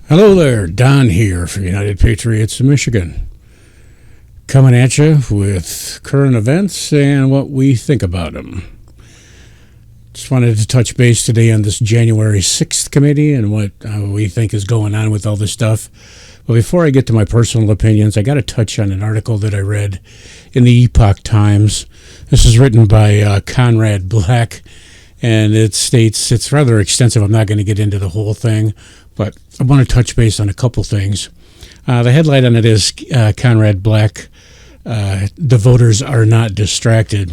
Hello there, Don here for United Patriots of Michigan. Coming at you with current events and what we think about them. Just wanted to touch base today on this January 6th committee and what we think is going on with all this stuff. But before I get to my personal opinions, I got to touch on an article that I read in the Epoch Times. This is written by Conrad Black, and it states, it's rather extensive. I'm not going to get into the whole thing, but I want to touch base on a couple things. The headline on it is Conrad Black, the voters are not distracted.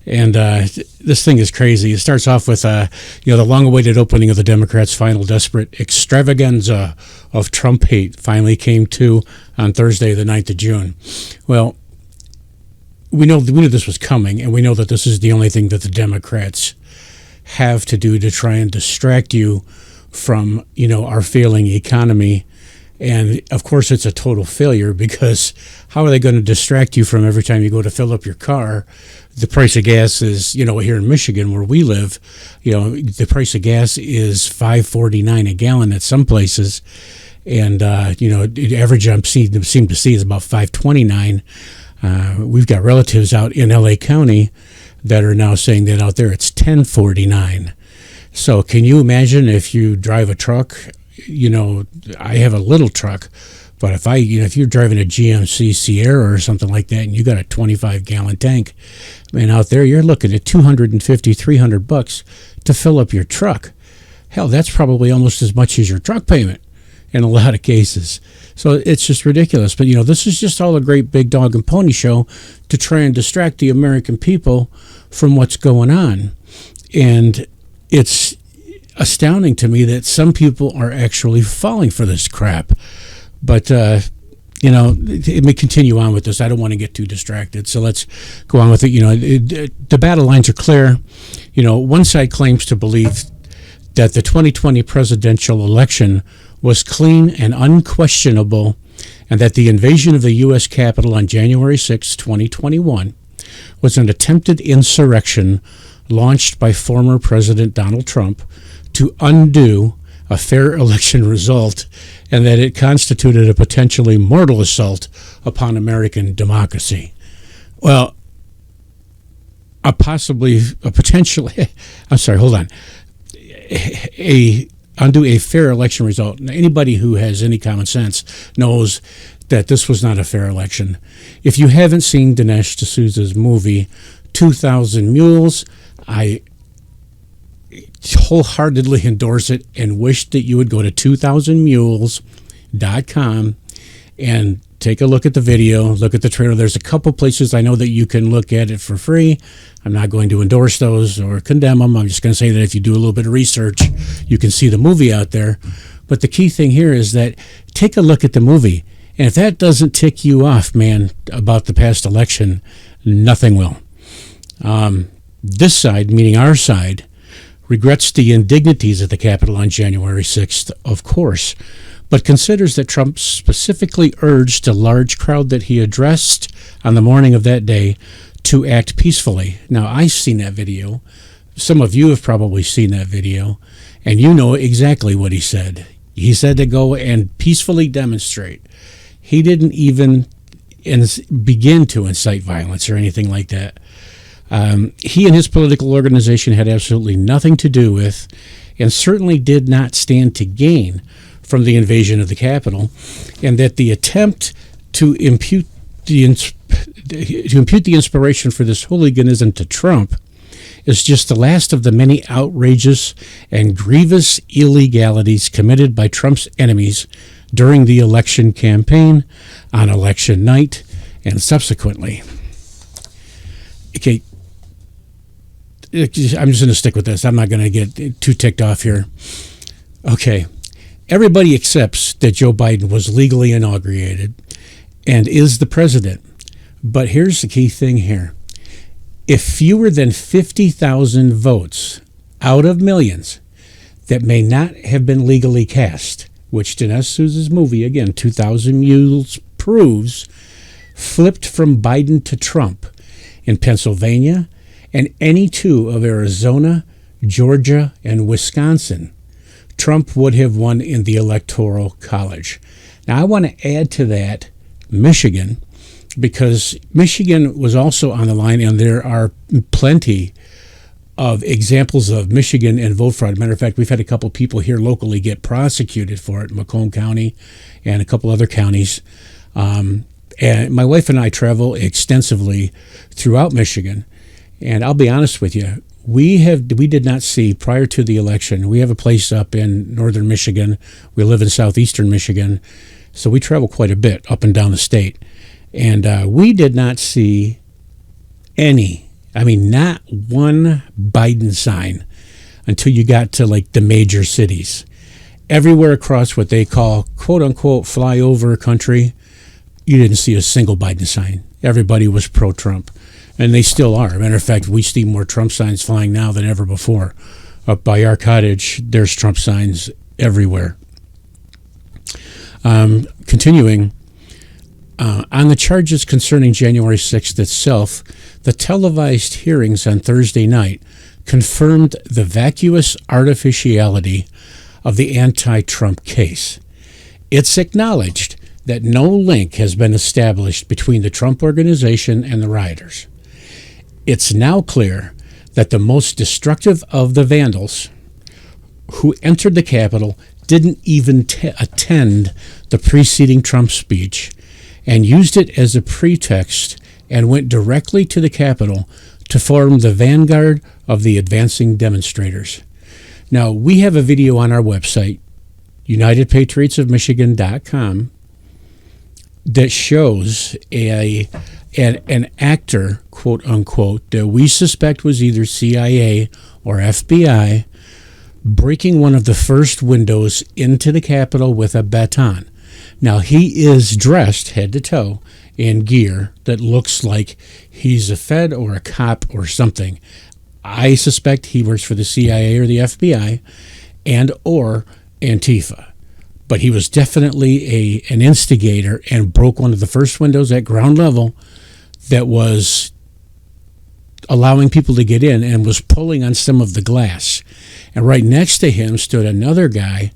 And this thing is crazy. It starts off with, the long-awaited opening of the Democrats' final desperate extravaganza of Trump hate finally came to on Thursday, the 9th of June. Well, we knew this was coming, and we know that this is the only thing that the Democrats have to do to try and distract you from, our failing economy. And of course, it's a total failure, because how are they going to distract you from every time you go to fill up your car? The price of gas is, here in Michigan where we live, the price of gas is $5.49 a gallon at some places. And, the average I seem to see is about $5.29. We've got relatives out in LA County that are now saying that out there it's $10.49. So can you imagine if you drive a truck? I have a little truck, but if you're driving a GMC Sierra or something like that, and you got a 25-gallon tank, man, out there you're looking at $250, $300 to fill up your truck. Hell, that's probably almost as much as your truck payment in a lot of cases. So it's just ridiculous. But this is just all a great big dog and pony show to try and distract the American people from what's going on. And it's astounding to me that some people are actually falling for this crap. But, it may continue on with this. I don't want to get too distracted. So let's go on with it. The battle lines are clear. One side claims to believe that the 2020 presidential election was clean and unquestionable, and that the invasion of the U.S. Capitol on January 6, 2021 was an attempted insurrection launched by former President Donald Trump to undo a fair election result, and that it constituted a potentially mortal assault upon American democracy. Well, undo a fair election result. Now, anybody who has any common sense knows that this was not a fair election. If you haven't seen Dinesh D'Souza's movie 2,000 Mules, I wholeheartedly endorse it and wish that you would go to 2000mules.com and take a look at the video, look at the trailer. There's a couple places I know that you can look at it for free. I'm not going to endorse those or condemn them. I'm just going to say that if you do a little bit of research, you can see the movie out there. But the key thing here is that take a look at the movie. And if that doesn't tick you off, man, about the past election, nothing will. This side, meaning our side, regrets the indignities at the Capitol on January 6th, of course, but considers that Trump specifically urged a large crowd that he addressed on the morning of that day to act peacefully. Now, I've seen that video. Some of you have probably seen that video, and you know exactly what he said. He said to go and peacefully demonstrate. He didn't even begin to incite violence or anything like that. He and his political organization had absolutely nothing to do with, and certainly did not stand to gain from the invasion of the Capitol, and that the attempt to impute the inspiration for this hooliganism to Trump is just the last of the many outrageous and grievous illegalities committed by Trump's enemies during the election campaign, on election night, and subsequently. Okay, I'm just going to stick with this. I'm not going to get too ticked off here. Okay, everybody accepts that Joe Biden was legally inaugurated and is the president. But here's the key thing here. If fewer than 50,000 votes out of millions that may not have been legally cast, which Dinesh D'Souza's movie, again, 2,000 Mules, proves, flipped from Biden to Trump in Pennsylvania and any two of Arizona, Georgia, and Wisconsin, Trump would have won in the Electoral College. Now, I want to add to that Michigan, because Michigan was also on the line, and there are plenty of examples of Michigan and vote fraud. Matter of fact, we've had a couple people here locally get prosecuted for it, Macomb County and a couple other counties. And my wife and I travel extensively throughout Michigan, and I'll be honest with you, we did not see, prior to the election, we have a place up in northern Michigan. We live in southeastern Michigan, so we travel quite a bit up and down the state. And we did not see not one Biden sign until you got to like the major cities. Everywhere across what they call quote unquote flyover country, you didn't see a single Biden sign. Everybody was pro-Trump, and they still are. Matter of fact, we see more Trump signs flying now than ever before. Up by our cottage, there's Trump signs everywhere. Continuing, on the charges concerning January 6th itself, the televised hearings on Thursday night confirmed the vacuous artificiality of the anti-Trump case. It's acknowledged that no link has been established between the Trump organization and the rioters. It's now clear that the most destructive of the vandals who entered the Capitol didn't even attend the preceding Trump speech and used it as a pretext and went directly to the Capitol to form the vanguard of the advancing demonstrators. Now, we have a video on our website, UnitedPatriotsOfMichigan.com, that shows an actor, quote unquote, that we suspect was either CIA or FBI, breaking one of the first windows into the Capitol with a baton. Now, he is dressed head to toe in gear that looks like he's a Fed or a cop or something. I suspect he works for the CIA or the FBI and or Antifa. But he was definitely an instigator and broke one of the first windows at ground level that was allowing people to get in and was pulling on some of the glass. And right next to him stood another guy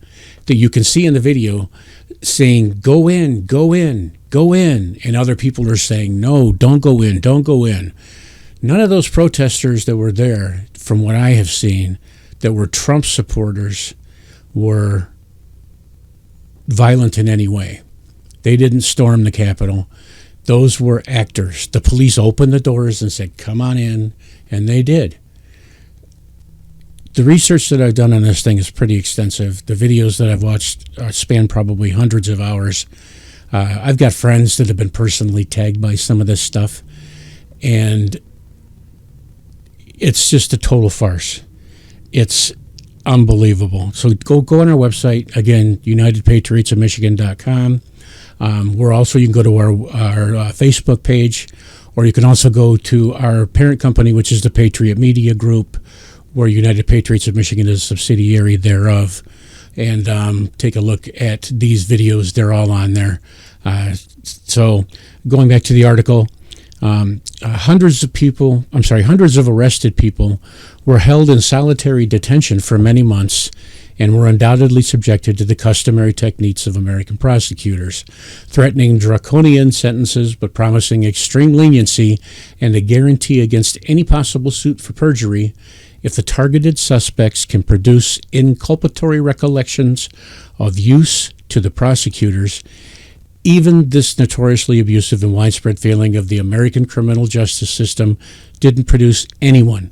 that you can see in the video saying, "Go in, go in, go in." And other people are saying, "No, don't go in, don't go in." None of those protesters that were there, from what I have seen, that were Trump supporters, were violent in any way. They didn't storm the Capitol. Those were actors. The police opened the doors and said, "Come on in," and they did. The research that I've done on this thing is pretty extensive. The videos that I've watched span probably hundreds of hours. I've got friends that have been personally tagged by some of this stuff, and it's just a total farce. It's unbelievable. So go on our website, again, UnitedPatriotsOfMichigan.com. We're also, you can go to our Facebook page, or you can also go to our parent company, which is the Patriot Media Group, where United Patriots of Michigan is a subsidiary thereof, and take a look at these videos. They're all on there. So going back to the article, hundreds of arrested people were held in solitary detention for many months and were undoubtedly subjected to the customary techniques of American prosecutors, threatening draconian sentences but promising extreme leniency and a guarantee against any possible suit for perjury if the targeted suspects can produce inculpatory recollections of use to the prosecutors. Even this notoriously abusive and widespread failing of the American criminal justice system didn't produce anyone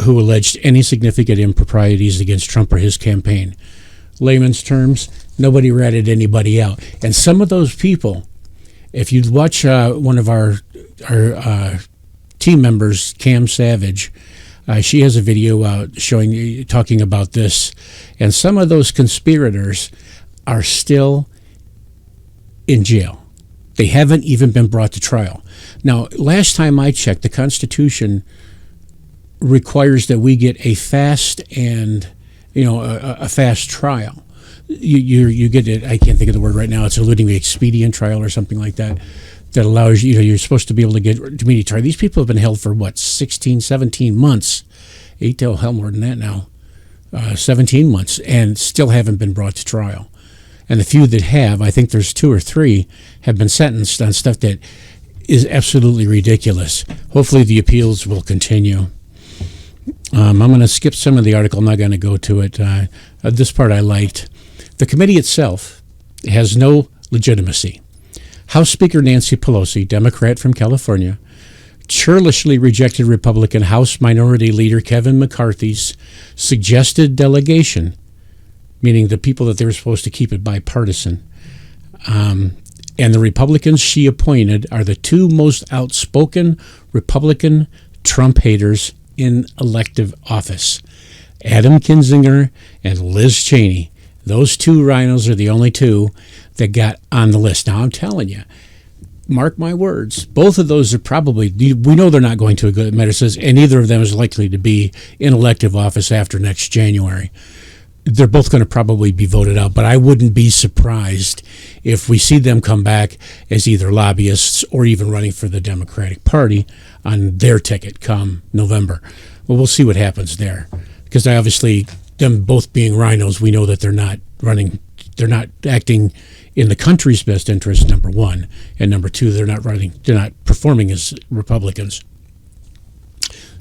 who alleged any significant improprieties against Trump or his campaign. Layman's terms, nobody ratted anybody out. And some of those people, if you watch one of our team members, Cam Savage, she has a video out talking about this, and some of those conspirators are still in jail. They haven't even been brought to trial. Now, last time I checked, the Constitution requires that we get a fast and a fast trial. You get it. I can't think of the word right now. It's eluding the expedient trial or something like that. That allows you're supposed to be able to get immediate trial. These people have been held for 16, 17 months, 8 to hell more than that now. 17 months, and still haven't been brought to trial. And the few that have, I think there's 2 or 3, have been sentenced on stuff that is absolutely ridiculous. Hopefully the appeals will continue. I'm going to skip some of the article. I'm not going to go to it. This part I liked. The committee itself has no legitimacy. House Speaker Nancy Pelosi, Democrat from California, churlishly rejected Republican House Minority Leader Kevin McCarthy's suggested delegation, meaning the people that they were supposed to keep it bipartisan. And the Republicans she appointed are the 2 most outspoken Republican Trump haters in elective office, Adam Kinzinger and Liz Cheney. Those 2 rhinos are the only 2 that got on the list. Now, I'm telling you, mark my words, both of those are probably, we know they're not going to a good medicine, and neither of them is likely to be in elective office after next January. They're both going to probably be voted out, but I wouldn't be surprised if we see them come back as either lobbyists or even running for the Democratic Party on their ticket come November. Well, we'll see what happens there, because obviously them both being rhinos, we know that they're not acting in the country's best interest, number 1, and number 2, they're not performing as Republicans.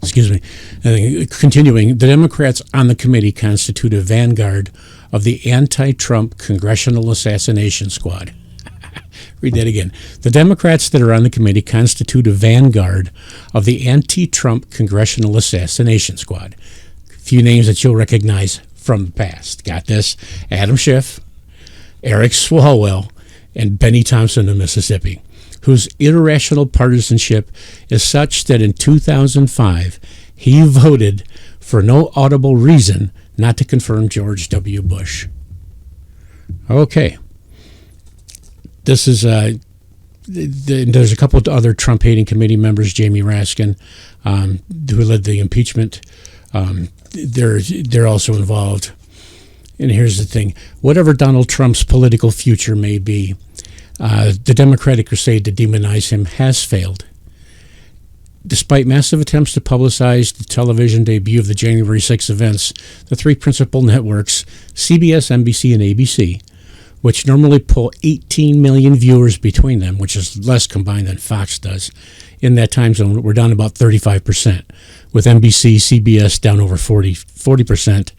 Excuse me. Continuing, the Democrats on the committee constitute a vanguard of the anti-Trump Congressional Assassination Squad. Read that again. The Democrats that are on the committee constitute a vanguard of the anti-Trump Congressional Assassination Squad. A few names that you'll recognize from the past. Got this? Adam Schiff, Eric Swalwell, and Benny Thompson of Mississippi, whose irrational partisanship is such that in 2005 he voted for no audible reason not to confirm George W. Bush. Okay. This is there's a couple of other Trump-hating committee members, Jamie Raskin, who led the impeachment. They're also involved. And here's the thing. Whatever Donald Trump's political future may be, the Democratic crusade to demonize him has failed. Despite massive attempts to publicize the television debut of the January 6 events, the 3 principal networks, CBS, NBC, and ABC, which normally pull 18 million viewers between them, which is less combined than Fox does, in that time zone, we're down about 35%, with NBC, CBS down over 40%.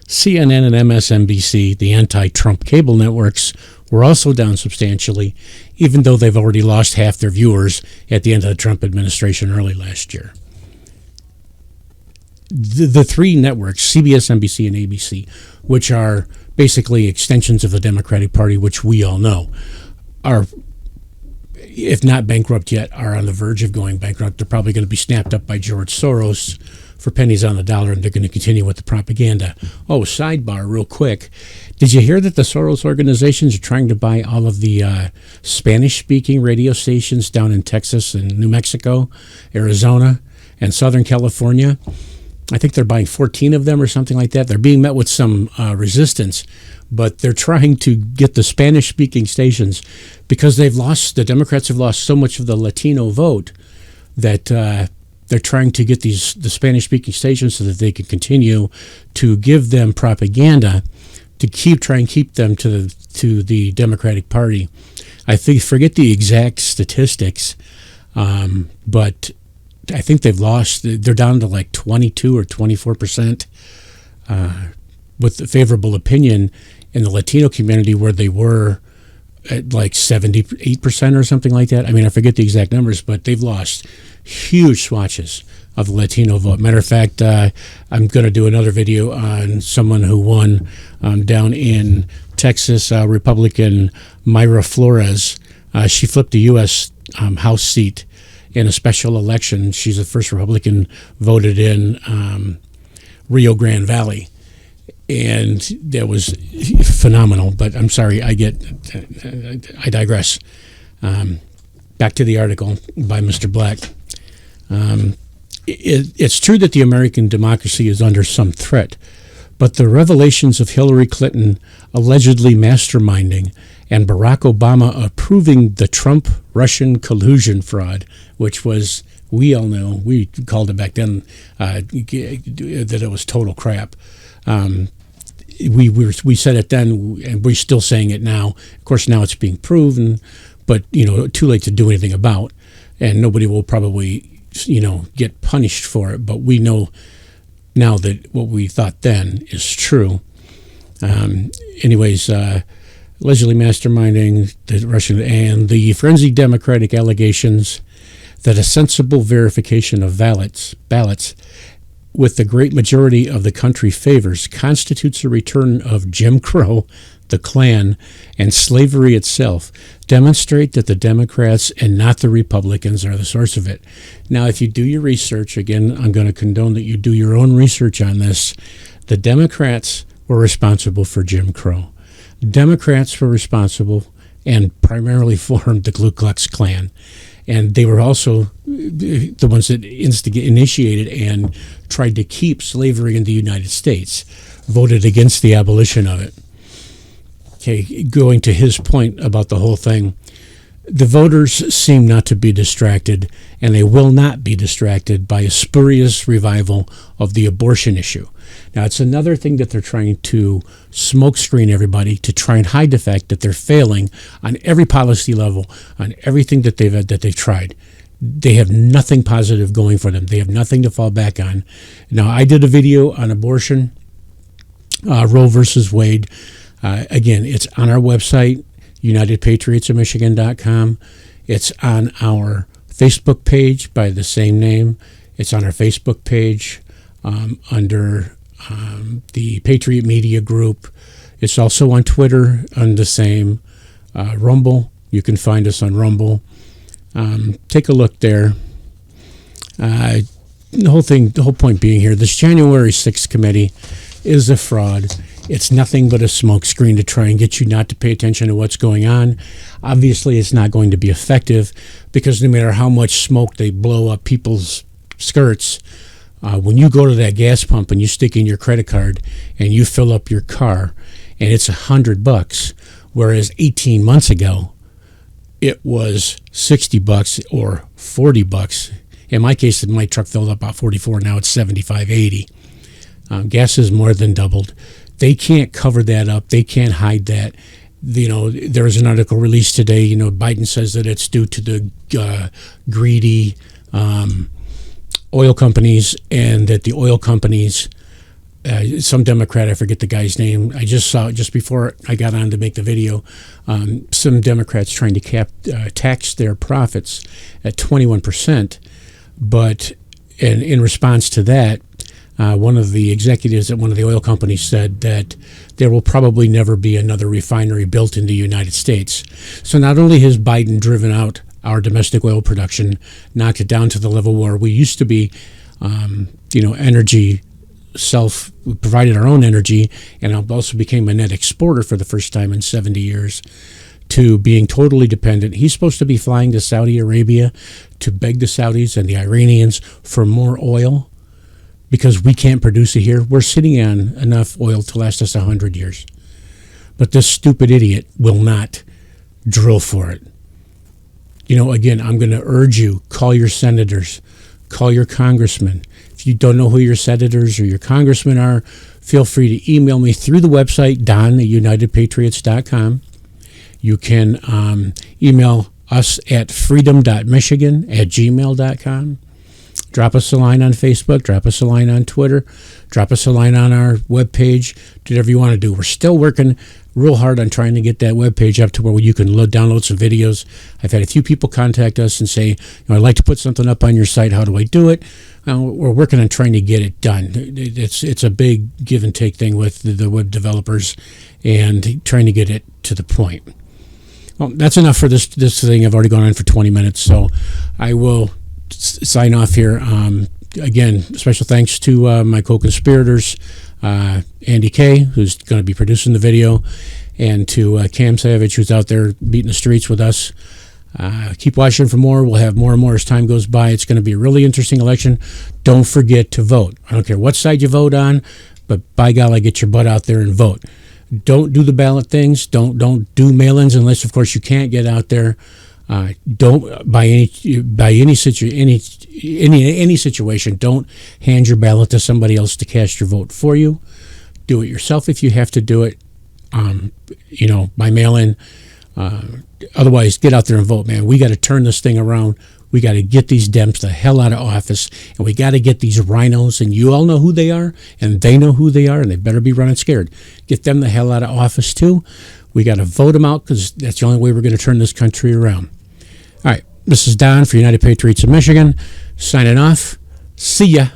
CNN and MSNBC, the anti-Trump cable networks, were also down substantially, even though they've already lost half their viewers at the end of the Trump administration early last year. The 3 networks, CBS, NBC, and ABC, which are basically extensions of the Democratic Party, which we all know, are, if not bankrupt yet, are on the verge of going bankrupt. They're probably going to be snapped up by George Soros for pennies on the dollar, and they're going to continue with the propaganda. Oh, sidebar real quick. Did you hear that the Soros organizations are trying to buy all of the Spanish-speaking radio stations down in Texas and New Mexico, Arizona, and Southern California? I think they're buying 14 of them or something like that. They're being met with some resistance, but they're trying to get the Spanish-speaking stations because the Democrats have lost so much of the Latino vote that they're trying to get the Spanish-speaking stations so that they can continue to give them propaganda to try and keep them to the Democratic Party. I forget the exact statistics, but I think they're down to like 22 or 24% with the favorable opinion in the Latino community, where they were at like 78% or something like that. I mean, I forget the exact numbers, but they've lost huge swatches of the Latino vote. Matter of fact, I'm going to do another video on someone who won down in Texas, Republican Mayra Flores. She flipped a U.S. House seat in a special election. She's the first Republican voted in Rio Grande Valley. And that was phenomenal. But I'm sorry, I digress. Back to the article by Mr. Black. It's true that the American democracy is under some threat, but the revelations of Hillary Clinton allegedly masterminding and Barack Obama approving the Trump-Russian collusion fraud, which was we all know, we called it back then, that it was total crap. We said it then, and we're still saying it now. Of course, now it's being proven, but too late to do anything about, and nobody will probably get punished for it. But we know now that what we thought then is true. Anyways, allegedly masterminding the Russian and the frenzied Democratic allegations that a sensible verification of ballots with the great majority of the country favors constitutes a return of Jim Crow, the Klan, and slavery itself, demonstrate that the Democrats and not the Republicans are the source of it. Now, if you do your research, again, I'm going to condone that you do your own research on this. The Democrats were responsible for Jim Crow. Democrats were responsible and primarily formed the Ku Klux Klan. And they were also the ones that initiated and tried to keep slavery in the United States, voted against the abolition of it. Okay, going to his point about the whole thing, the voters seem not to be distracted, and they will not be distracted by a spurious revival of the abortion issue. Now, it's another thing that they're trying to smokescreen everybody to try and hide the fact that they're failing on every policy level, on everything that they've tried. They have nothing positive going for them. They have nothing to fall back on. Now, I did a video on abortion, Roe versus Wade. Again, it's on our website, UnitedPatriotsOfMichigan.com. It's on our Facebook page by the same name. It's on our Facebook page under the Patriot Media Group. It's also on Twitter on the same. Rumble, you can find us on Rumble. Take a look there. The whole point being here, this January 6th committee is a fraud. It's nothing but a smokescreen to try and get you not to pay attention to what's going on. Obviously, it's not going to be effective because no matter how much smoke they blow up people's skirts, when you go to that gas pump and you stick in your credit card and you fill up your car and it's $100, whereas 18 months ago it was $60 or $40. In my case, my truck filled up about 44. Now it's 75, 80. Gas has more than doubled. They can't cover that up. They can't hide that. There was an article released today. Biden says that it's due to the greedy oil companies, and that the oil companies, some Democrat, I forget the guy's name, I just saw it just before I got on to make the video, some Democrats trying to tax their profits at 21%. But in response to that, one of the executives at one of the oil companies said that there will probably never be another refinery built in the United States. So not only has Biden driven out our domestic oil production, knocked it down to the level where we used to be, energy we provided our own energy, and also became a net exporter for the first time in 70 years, to being totally dependent. He's supposed to be flying to Saudi Arabia to beg the Saudis and the Iranians for more oil because we can't produce it here. We're sitting on enough oil to last us 100 years. But this stupid idiot will not drill for it. Again, I'm going to urge you, call your senators, call your congressmen. If you don't know who your senators or your congressmen are, feel free to email me through the website, don@unitedpatriots.com. You can email us at freedom.michigan@gmail.com. Drop us a line on Facebook, drop us a line on Twitter, drop us a line on our webpage, do whatever you want to do. We're still working real hard on trying to get that webpage up to where you can download some videos. I've had a few people contact us and say, I'd like to put something up on your site. How do I do it? We're working on trying to get it done. It's a big give and take thing with the web developers and trying to get it to the point. Well, that's enough for this thing. I've already gone on for 20 minutes, so I will sign off here. Again, special thanks to my co-conspirators, Andy K., who's going to be producing the video, and to Cam Savage, who's out there beating the streets with us. Keep watching for more. We'll have more and more as time goes by. It's going to be a really interesting election. Don't forget to vote. I don't care what side you vote on, but by golly, get your butt out there and vote. Don't do the ballot things. Don't do mail-ins unless, of course, you can't get out there. Don't by any situation. Don't hand your ballot to somebody else to cast your vote for you. Do it yourself if you have to do it. By mail-in. Otherwise, get out there and vote, man. We got to turn this thing around. We got to get these Dems the hell out of office, and we got to get these rhinos, and you all know who they are, and they know who they are, and they better be running scared. Get them the hell out of office, too. We got to vote them out because that's the only way we're going to turn this country around. All right, this is Don for United Patriots of Michigan, signing off. See ya.